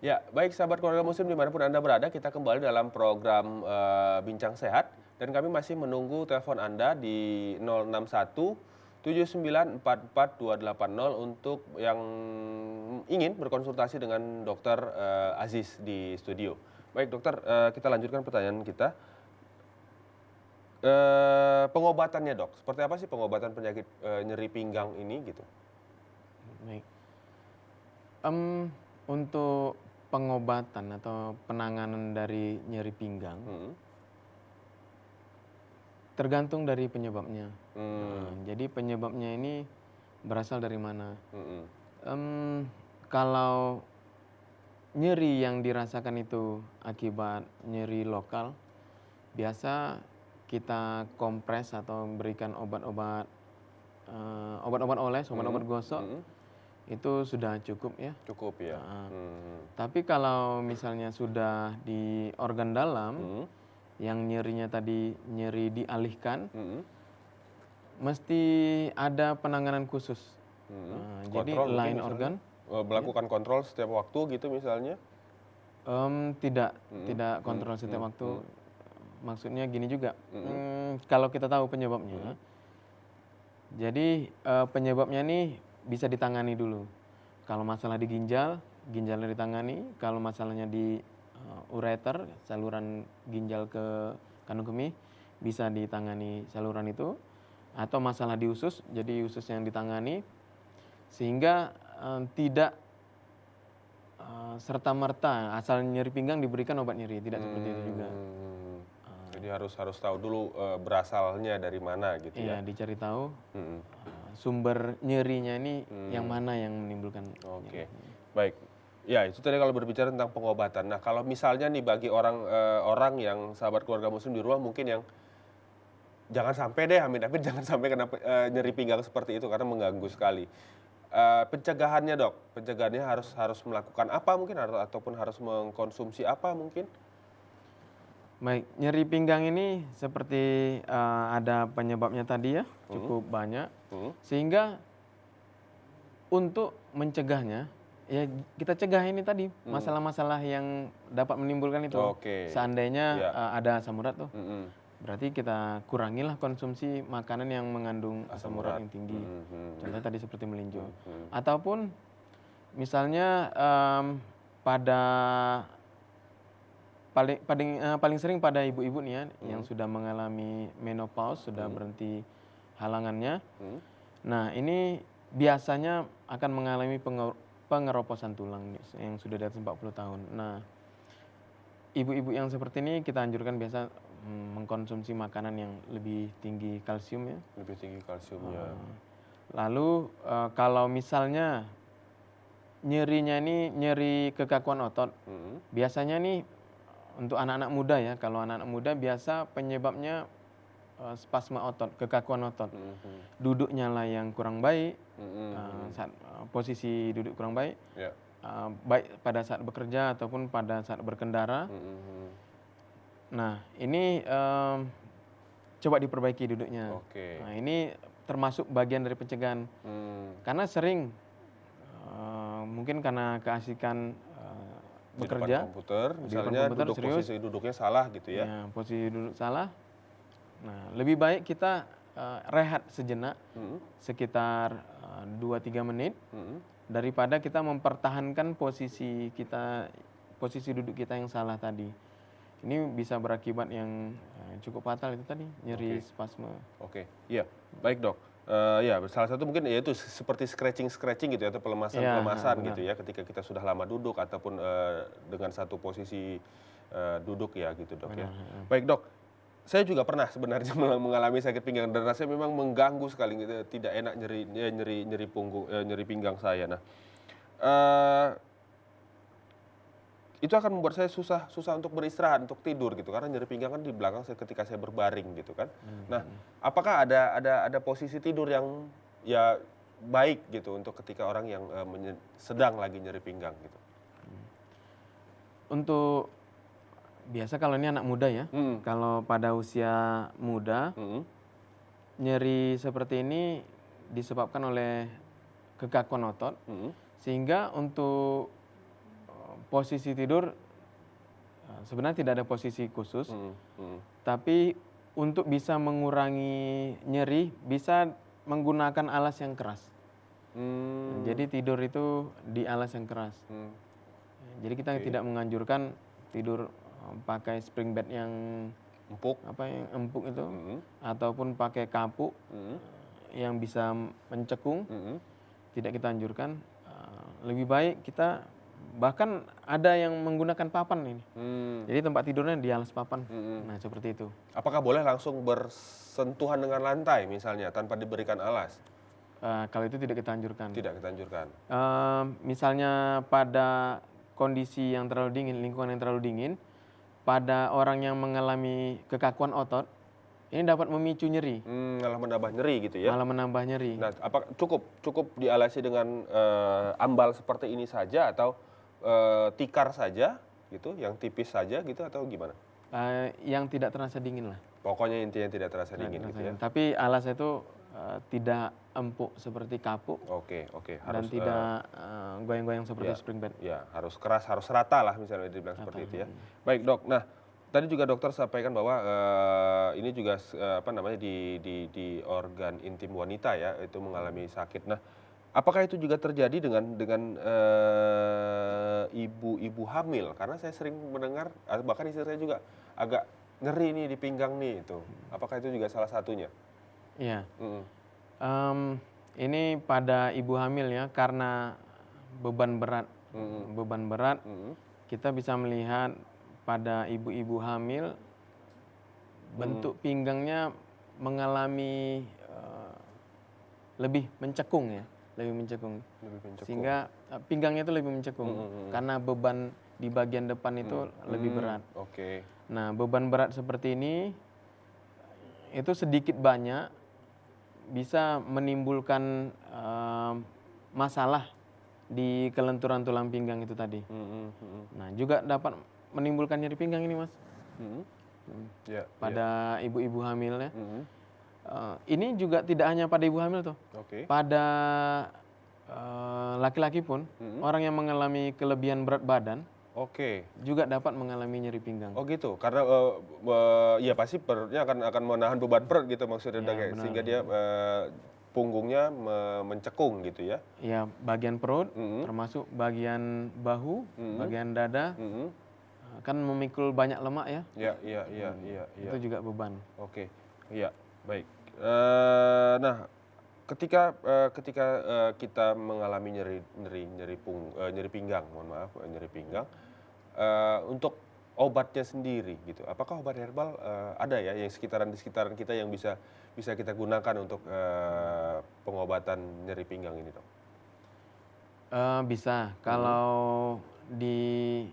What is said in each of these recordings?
Ya, baik sahabat keluarga muslim dimanapun Anda berada, kita kembali dalam program Bincang Sehat. Dan kami masih menunggu telepon Anda di 061 7944 280 untuk yang ingin berkonsultasi dengan Dokter Aziz di studio. Baik dokter, kita lanjutkan pertanyaan kita. Pengobatannya dok, seperti apa sih pengobatan penyakit nyeri pinggang ini gitu? Baik. Untuk pengobatan atau penanganan dari nyeri pinggang, Hmm. tergantung dari penyebabnya. Hmm. Jadi penyebabnya ini berasal dari mana? Hmm. Mmm, Kalau nyeri yang dirasakan itu akibat nyeri lokal, biasa kita kompres atau berikan obat-obat, obat-obat oles, Hmm. obat-obat gosok, Hmm. itu sudah cukup ya. Cukup ya. Heeh. Hmm. Tapi kalau misalnya sudah di organ dalam, Hmm. yang nyerinya tadi nyeri dialihkan, Hmm. mesti ada penanganan khusus. Hmm. Jadi Kontrol mungkin lain misalnya, organ ya, melakukan kontrol setiap waktu gitu misalnya. tidak Hmm. tidak Hmm. kontrol setiap Hmm. waktu. Hmm. Maksudnya gini juga, Hmm. kalau kita tahu Hmm. penyebabnya, jadi, penyebabnya nih bisa ditangani dulu. Kalau masalah di ginjal, ginjalnya ditangani. Kalau masalahnya di ureter, saluran ginjal ke kandung kemih, bisa ditangani saluran itu. Atau masalah di usus, jadi usus yang ditangani. Sehingga tidak serta-merta asal nyeri pinggang diberikan obat nyeri, tidak seperti itu juga. Hmm. Jadi harus harus tahu dulu berasalnya dari mana gitu ya. Iya, dicari tahu Hmm. sumber nyerinya ini yang Hmm. mana yang menimbulkan nyeri. Oke, baik. Ya, itu tadi kalau berbicara tentang pengobatan. Nah, kalau misalnya nih bagi orang orang yang sahabat keluarga muslim di rumah mungkin yang jangan sampai deh, amit-amit jangan sampai kena nyeri pinggang seperti itu karena mengganggu sekali. Pencegahannya dok, pencegahannya harus harus melakukan apa mungkin ataupun harus mengkonsumsi apa mungkin? Baik, nyeri pinggang ini seperti ada penyebabnya tadi ya, Hmm. cukup banyak. Hmm. Sehingga untuk mencegahnya, ya kita cegah ini tadi, Hmm. masalah-masalah yang dapat menimbulkan itu. Oke, Seandainya ya. ada asam urat tuh, Hmm. berarti kita kurangilah konsumsi makanan yang mengandung Asam asam urat urat. yang tinggi. Hmm. Hmm. Contohnya tadi seperti melinjo. Hmm. Ataupun misalnya pada paling sering pada ibu-ibu nih ya, yang Hmm. sudah mengalami menopause, sudah Hmm. berhenti halangannya. Hmm. Nah, ini biasanya akan mengalami pengeroposan tulang nih, yang sudah di atas 40 tahun. Nah, ibu-ibu yang seperti ini kita anjurkan biasa mengkonsumsi makanan yang lebih tinggi kalsium ya. Lebih tinggi kalsiumnya. Lalu kalau misalnya nyerinya ini nyeri kekakuan otot, Hmm. biasanya nih untuk anak-anak muda ya, kalau anak-anak muda biasa penyebabnya spasma otot, kekakuan otot. Hmm. Duduknya lah yang kurang baik, Hmm. saat posisi duduk kurang baik, Ya. baik pada saat bekerja ataupun pada saat berkendara. Hmm. Nah, ini coba diperbaiki duduknya. Oke. Nah, ini termasuk bagian dari pencegahan. Hmm. Karena sering mungkin karena keasikan Di depan bekerja komputer, di depan misalnya komputer serius, posisi duduknya salah gitu ya. ya posisi duduk salah. Nah, lebih baik kita rehat sejenak Hmm. sekitar 2-3 menit Hmm. daripada kita mempertahankan posisi kita, posisi duduk kita yang salah tadi. Ini bisa berakibat yang cukup fatal itu tadi, nyeri Oke. spasme. Oke, iya, baik dok. Ya, salah satu mungkin yaitu seperti scratching gitu ya, atau Iya, pelemasan benar. gitu ya, ketika kita sudah lama duduk ataupun dengan satu posisi duduk ya gitu dok ya. Benar, heeh. Baik dok, saya juga pernah sebenarnya mengalami sakit pinggang dan rasanya memang mengganggu sekali gitu, tidak enak nyeri punggung, nyeri pinggang saya. Nah, eh, itu akan membuat saya susah untuk beristirahat, untuk tidur gitu, karena nyeri pinggang kan di belakang saya ketika saya berbaring gitu kan. Nah, apakah ada posisi tidur yang ya baik gitu untuk ketika orang yang sedang lagi nyeri pinggang gitu? Untuk biasa kalau ini anak muda ya, Hmm. kalau pada usia muda, Hmm. nyeri seperti ini disebabkan oleh kekakuan otot, Hmm. sehingga untuk posisi tidur sebenarnya tidak ada posisi khusus, tapi untuk bisa mengurangi nyeri bisa menggunakan alas yang keras. Jadi tidur itu di alas yang keras. Jadi kita tidak menganjurkan tidur pakai spring bed yang Empuk. yang empuk itu, ataupun pakai kapuk yang bisa mencekung. Tidak kita anjurkan. Lebih baik kita, bahkan ada yang menggunakan papan ini. Jadi tempat tidurnya di alas papan. Nah, seperti itu. Apakah boleh langsung bersentuhan dengan lantai misalnya tanpa diberikan alas? Kalau itu tidak kita anjurkan. Tidak kita anjurkan. Misalnya pada kondisi yang terlalu dingin, lingkungan yang terlalu dingin, pada orang yang mengalami kekakuan otot, ini dapat memicu nyeri, Malah menambah nyeri gitu ya? malah menambah nyeri. Nah, apa cukup dialasi dengan ambal seperti ini saja atau tikar saja gitu, yang tipis saja gitu atau gimana? Yang tidak terasa dingin lah. Pokoknya intinya tidak terasa dingin gitu ya? Tapi alas itu tidak empuk seperti kapuk Oke, dan tidak goyang-goyang seperti spring bed. Ya, harus keras, harus rata lah misalnya dibilang seperti itu ya. Baik dok, nah tadi juga dokter sampaikan bahwa ini juga di organ intim wanita ya, itu mengalami sakit. Nah, apakah itu juga terjadi dengan ibu-ibu hamil? Karena saya sering mendengar, bahkan istri saya juga agak nyeri nih di pinggang nih itu. Apakah itu juga salah satunya? Iya. Ini pada ibu hamil ya, karena beban berat. Kita bisa melihat pada ibu-ibu hamil bentuk pinggangnya mengalami lebih mencekung ya, lebih mencekung. Sehingga pinggangnya itu lebih mencekung karena beban di bagian depan itu lebih berat. Nah, beban berat seperti ini itu sedikit banyak bisa menimbulkan masalah di kelenturan tulang pinggang itu tadi. Nah, juga dapat menimbulkan nyeri pinggang ini, Mas. Pada ibu-ibu hamil ya. Ini juga tidak hanya pada ibu hamil tuh. Pada laki-laki pun, orang yang mengalami kelebihan berat badan juga dapat mengalami nyeri pinggang. Oh gitu, karena ya pasti perutnya akan menahan beban perut gitu maksudnya, Ya, sehingga dia punggungnya mencekung gitu ya? Ya, bagian perut, termasuk bagian bahu, bagian dada, kan memikul banyak lemak ya. Iya. Itu juga beban. Oke, iya, baik. Nah, ketika kita mengalami nyeri pinggang, untuk obatnya sendiri gitu, apakah obat herbal ada ya yang di sekitaran kita yang bisa kita gunakan untuk pengobatan nyeri pinggang ini, dok? Bisa, kalau di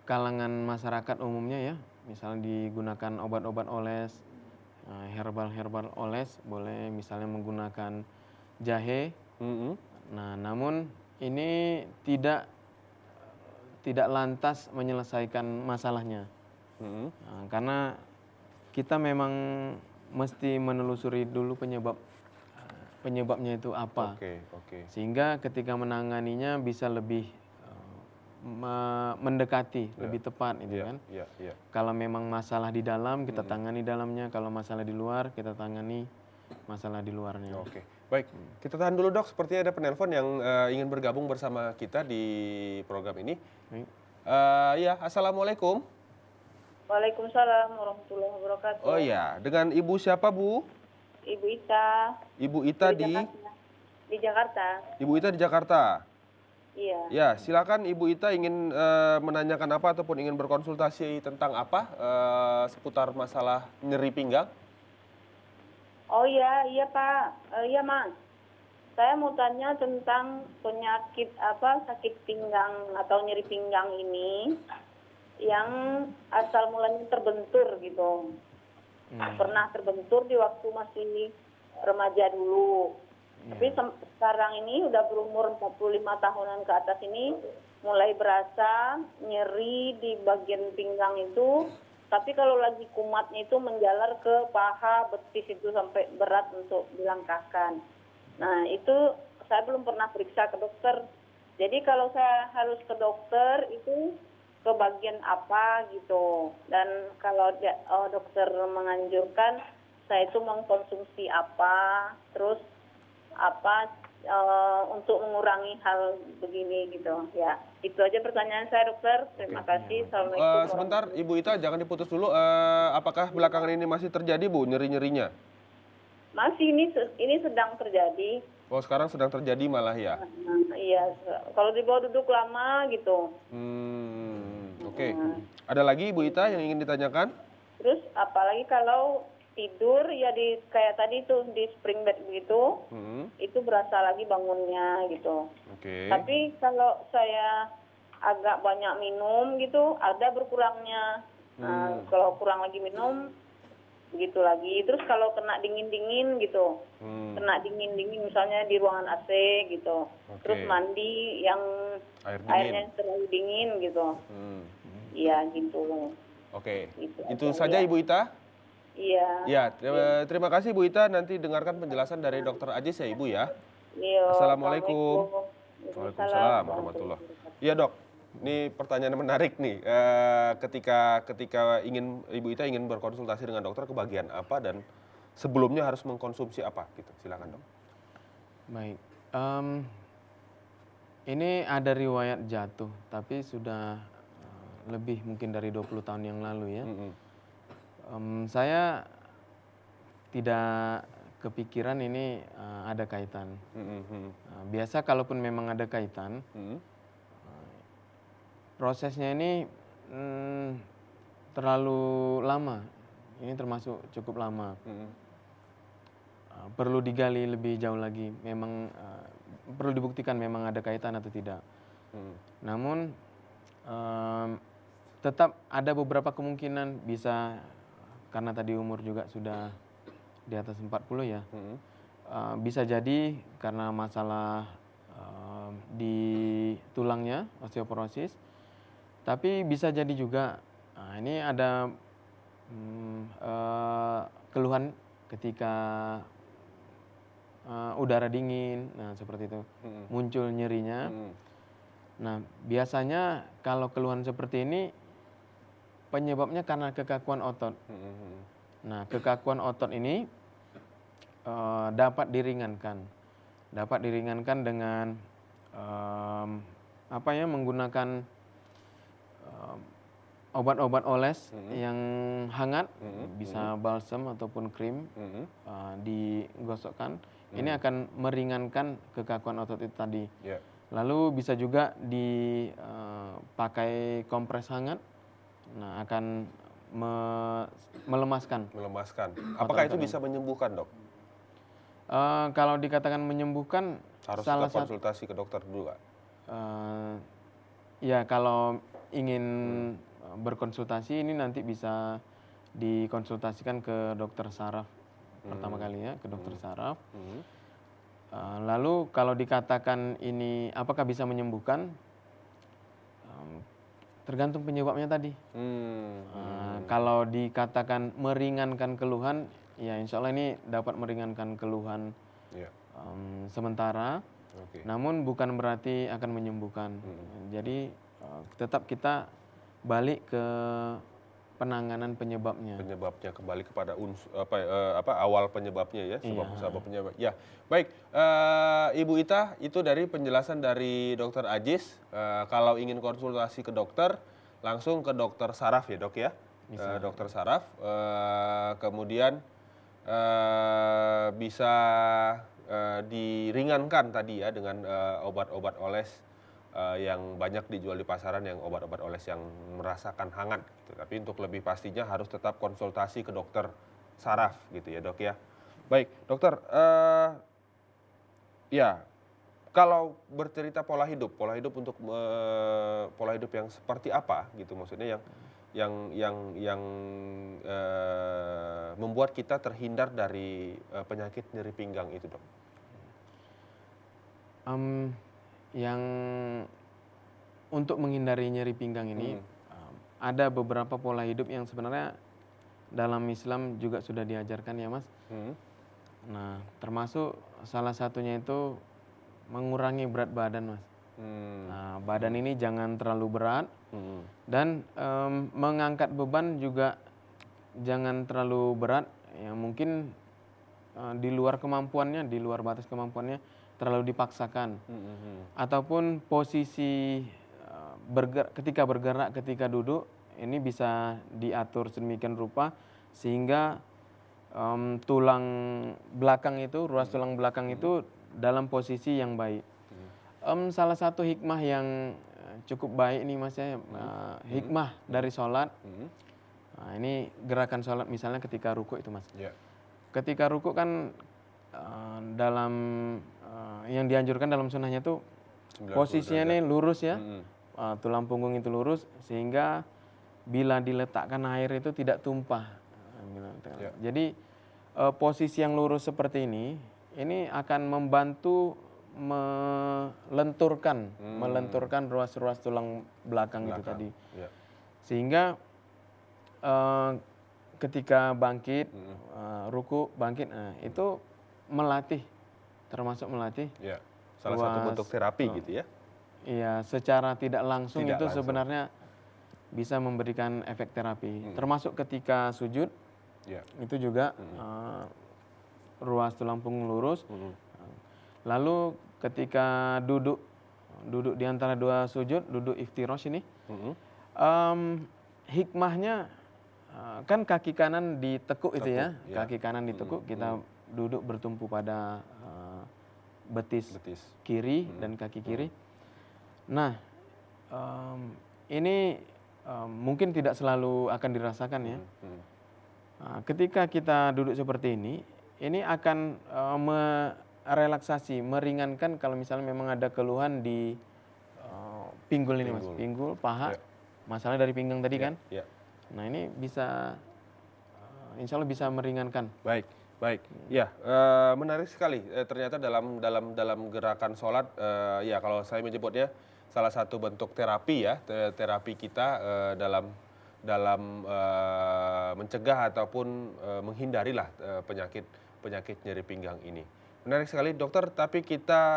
kalangan masyarakat umumnya ya, misalnya digunakan obat-obat oles, herbal oles, boleh misalnya menggunakan jahe. Nah, namun ini tidak lantas menyelesaikan masalahnya. Karena kita memang mesti menelusuri dulu penyebabnya itu apa. Sehingga ketika menanganinya bisa lebih mendekati, lebih tepat gitu kan. Kalau memang masalah di dalam, kita tangani dalamnya. Kalau masalah di luar, kita tangani masalah di luarnya. Baik, kita tahan dulu dok. Sepertinya ada penelpon yang ingin bergabung bersama kita di program ini. Ya, assalamualaikum. Waalaikumsalam warahmatullahi wabarakatuh. Oh ya, dengan ibu siapa bu? Ibu Ita. Ibu Ita di Jakarta. Ibu Ita di Jakarta. Iya. Ya, silakan Ibu Ita ingin menanyakan apa ataupun ingin berkonsultasi tentang apa seputar masalah nyeri pinggang. Oh iya Pak. Iya Mas. Saya mau tanya tentang penyakit sakit pinggang atau nyeri pinggang ini yang asal mulanya terbentur gitu. Pernah terbentur di waktu masih remaja dulu. Tapi sekarang ini udah berumur 45 tahunan ke atas ini mulai berasa nyeri di bagian pinggang itu. Tapi kalau lagi kumatnya itu menjalar ke paha, betis itu sampai berat untuk dilangkahkan. Nah itu saya belum pernah periksa ke dokter. Jadi kalau saya harus ke dokter itu ke bagian apa gitu. Dan kalau dokter menganjurkan saya itu mengkonsumsi apa, terus apa untuk mengurangi hal begini gitu. Ya, itu aja pertanyaan saya dokter. Terima kasih. Assalamualaikum. Sebentar, Ibu Ita, jangan diputus dulu. Apakah belakangan ini masih terjadi, Bu, nyeri-nyerinya? Masih ini sedang terjadi. Oh, sekarang sedang terjadi malah ya? Iya, kalau di bawah duduk lama gitu. Oke. Ada lagi Ibu Ita yang ingin ditanyakan? Terus apalagi kalau tidur ya kayak tadi tuh di spring bed begitu, itu berasa lagi bangunnya gitu. Oke. Tapi kalau saya agak banyak minum gitu, ada berkurangnya. Nah, kalau kurang lagi minum, begitu lagi. Terus kalau kena dingin-dingin gitu, kena dingin-dingin misalnya di ruangan AC gitu. Oke. Terus mandi yang Air dingin. airnya terlalu dingin gitu. Iya gitu. Oke. Gitu Itu aja, saja ya. Ibu Ita? Iya. Ya, terima kasih Bu Ita. Nanti dengarkan penjelasan dari Dokter Ajis ya Ibu ya. Iya. Assalamualaikum. Waalaikumsalam Waalaikumsalam warahmatullahi. Iya Dok, ini pertanyaan menarik nih. Ketika Ibu Ita ingin berkonsultasi dengan dokter ke bagian apa dan sebelumnya harus mengkonsumsi apa gitu. Silakan Dok. Baik. Ini ada riwayat jatuh, tapi sudah lebih mungkin dari 20 tahun yang lalu ya. Saya tidak kepikiran ini ada kaitan. Biasa kalaupun memang ada kaitan, prosesnya ini terlalu lama. Ini termasuk cukup lama. Perlu digali lebih jauh lagi. Memang perlu dibuktikan memang ada kaitan atau tidak. Namun tetap ada beberapa kemungkinan bisa, karena tadi umur juga sudah di atas 40 ya. Bisa jadi karena masalah di tulangnya, osteoporosis. Tapi bisa jadi juga ini ada keluhan ketika udara dingin, nah seperti itu, muncul nyerinya. Nah biasanya kalau keluhan seperti ini penyebabnya karena kekakuan otot. Nah kekakuan otot ini dapat diringankan dengan menggunakan obat-obat oles yang hangat, bisa balsam ataupun krim, digosokkan. Ini akan meringankan kekakuan otot itu tadi. Lalu bisa juga dipakai kompres hangat, nah akan melemaskan. Apakah itu bisa menyembuhkan Dok? Kalau dikatakan menyembuhkan, Harus salah tetap konsultasi ke dokter dulu Kak? Ya kalau ingin berkonsultasi ini nanti bisa dikonsultasikan ke dokter saraf pertama kali ya, ke dokter saraf. Lalu kalau dikatakan ini apakah bisa menyembuhkan, tergantung penyebabnya tadi. Kalau dikatakan meringankan keluhan, ya insya Allah ini dapat meringankan keluhan sementara. Namun bukan berarti akan menyembuhkan. Jadi tetap kita balik ke penanganan penyebabnya. Kembali kepada awal penyebabnya ya, sebab penyebab. Ya, baik. Ibu Ita, itu dari penjelasan dari Dokter Ajis. Kalau ingin konsultasi ke dokter, langsung ke dokter saraf ya Dok ya. Dokter saraf. Kemudian bisa diringankan tadi ya dengan obat-obat oles yang banyak dijual di pasaran, yang obat-obat oles yang merasakan hangat gitu. Tapi untuk lebih pastinya harus tetap konsultasi ke dokter saraf gitu ya Dok ya. Baik dokter, ya kalau bercerita pola hidup untuk pola hidup yang seperti apa gitu, maksudnya yang membuat kita terhindar dari penyakit nyeri pinggang itu Dok. Yang untuk menghindari nyeri pinggang ini ada beberapa pola hidup yang sebenarnya dalam Islam juga sudah diajarkan ya Mas. Nah termasuk salah satunya itu mengurangi berat badan Mas. Nah, badan ini jangan terlalu berat Hmm. dan mengangkat beban juga jangan terlalu berat. Ya mungkin di luar kemampuannya, di luar batas kemampuannya terlalu dipaksakan. Ataupun posisi ketika bergerak, ketika duduk ini bisa diatur sedemikian rupa sehingga tulang belakang itu, ruas tulang belakang itu dalam posisi yang baik. Salah satu hikmah yang cukup baik nih Mas ya, hikmah dari sholat. Nah, ini gerakan sholat misalnya ketika ruku itu Mas. Ya. Ketika ruku kan dalam yang dianjurkan dalam sunnahnya tuh 90 posisinya ini lurus ya, Mm-mm. tulang punggung itu lurus sehingga bila diletakkan air itu tidak tumpah. Ya. Jadi posisi yang lurus seperti ini akan membantu melenturkan ruas-ruas tulang belakang itu tadi. Ya. Sehingga ketika bangkit, ruku, bangkit, itu termasuk melatih. Ya. Salah satu bentuk terapi gitu ya. Iya, secara tidak langsung Tidak itu langsung. sebenarnya bisa memberikan efek terapi. Termasuk ketika sujud, Ya. itu juga ruas tulang punggung lurus. Lalu ketika duduk di antara dua sujud, duduk iftirosh ini, hikmahnya kan kaki kanan ditekuk itu ya, ya. kaki kanan ditekuk, kita duduk bertumpu pada betis kiri dan kaki kiri. Nah, ini mungkin tidak selalu akan dirasakan ya. Nah, ketika kita duduk seperti ini akan merelaksasi, meringankan kalau misalnya memang ada keluhan di pinggul ini Mas, pinggul, paha, masalah dari pinggang tadi kan. Ya. Nah ini bisa, insya Allah bisa meringankan. Baik. Ya, menarik sekali. Ternyata dalam gerakan sholat, ya kalau saya menyebutnya salah satu bentuk terapi ya, terapi kita dalam mencegah ataupun menghindarilah penyakit nyeri pinggang ini. Menarik sekali dokter, tapi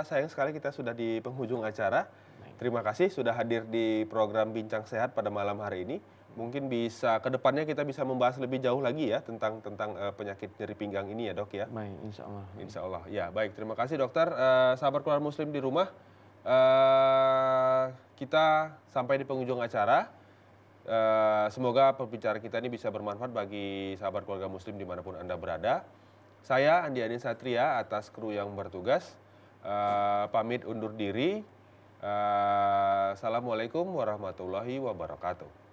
sayang sekali kita sudah di penghujung acara. Terima kasih sudah hadir di program Bincang Sehat pada malam hari ini. Mungkin bisa kedepannya kita bisa membahas lebih jauh lagi ya tentang penyakit nyeri pinggang ini ya dok ya. Baik, insya Allah. Insya Allah. Ya baik, terima kasih dokter. Sahabat keluarga muslim di rumah, kita sampai di penghujung acara. Semoga pembicaraan kita ini bisa bermanfaat bagi sahabat keluarga muslim dimanapun Anda berada. Saya Andi Adin Satria atas kru yang bertugas pamit undur diri. Assalamualaikum warahmatullahi wabarakatuh.